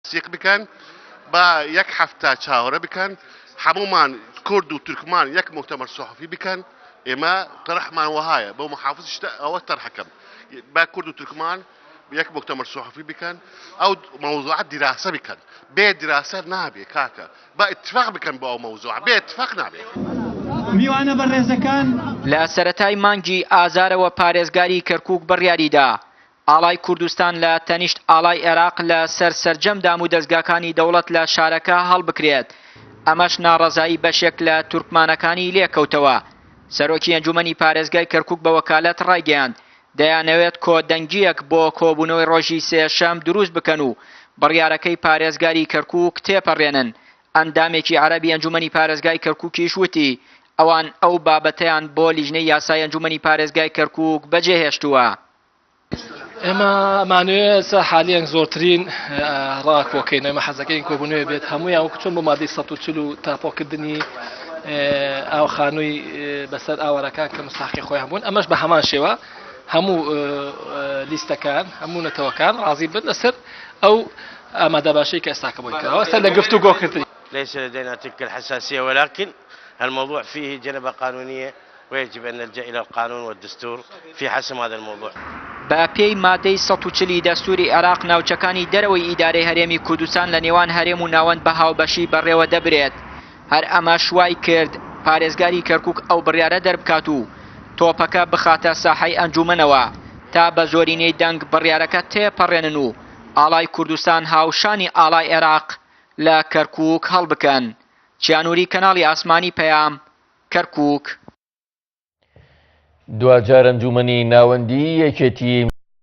سیق بکەن با یەک هەفتە چاوەڕە بکەن هەمومان کورد و تورکمان یەک مؤتەمەر سوحفی بکەن ئێمە طرحمان وهایە بۆ محافظ ئەوە طرحەکەم با کورد و تورکمان یەک مؤتەمەر سوحفی بکەن ئەو مەوزوعات دیراسە بکەن بێ دیراسە نابێ کاکە با اتفاق بکەن بۆ ئەو مەوزوع بێ اتفاق نابێ. میوانە بەڕێزەکان لە سەرەتای مانگی ئازارەوە پارێزگاری کەرکووک بڕیاریدا ئاڵای کوردستان لە تەنیشت ئاڵای عێراق لە سەرسەرجەمدام و دەستگاکانی دەوڵەت لە شارەکە هەڵبکرێت ئەمەش ناڕەزایی بەشێک لە تورکمانەکانی لێکەوتەوە. سەرۆکی ئەنجومەنی پارێزگای کەرکووک بە وەکالەت ڕایگەیاند دەیانەوێت کۆدەنگیەک بۆ کۆبوونەوەی ڕۆژی سێشەم دروست بکەن و بڕیارەکەی پارێزگاری کەرکووک تێپەڕێنن. ئەندامێکی عەرەبی ئەنجومەنی پارێزگای کەرکووکیش وتی ئەوان ئەو بابەتەیان بۆ لیژنەی یاسای ئەنجومەنی پارێزگای کەرکووک بەجێهێشتووە. ئێمە ئەمانوێت حالیان زۆرترین ڕاکۆکەین ئەمە حەزەکەین کۆبوونەوە بێت هەموویان وەکو چۆن بۆ مادەی 140 و تاپۆکردنی ئاو خانووی بەسەر ئاوەرەکان کە مستحقی خۆیان بوون ئەمەش بە هەمان شێوە هەموو لیستەکان هەموو نەتەوەکان ڕازی بن لەسەر ئەو ئامادە باشەی کە ئێستاکە بۆی کراوە ئێستا لە گفتوگۆکردنی. ليس لدينا تلك الحساسية ولكن الموضوع فيه جنبة قانونية ويجب أن نلجأ إلى القانون والدستور في حسم هذا الموضوع. بە پێی مادەی 140 دەستوری عێراق ناوچەکانی دەرەوەی ئیدارەی هەرێمی کوردستان لە نێوان هەرێم و ناوەند بە هاوبەشی بەڕێوە دەبرێت. هەر ئەمە شوای کرد پارێزگاری کەرکووک ئەو بڕیارە دەربکات و تۆپەکە بخاتە ساحەی ئەنجومەنەوە تا بە زۆرینەی دەنگ بڕیارەکە تێپەڕێنن و ئاڵای کوردستان هاوشانی ئاڵای عێراق لە کەرکووک هەڵبکەن. چیانووری کەناڵی ئاسمانی پەیام کەرکووک. دوجار ئەنجومەنی ناوەندی یەکێتی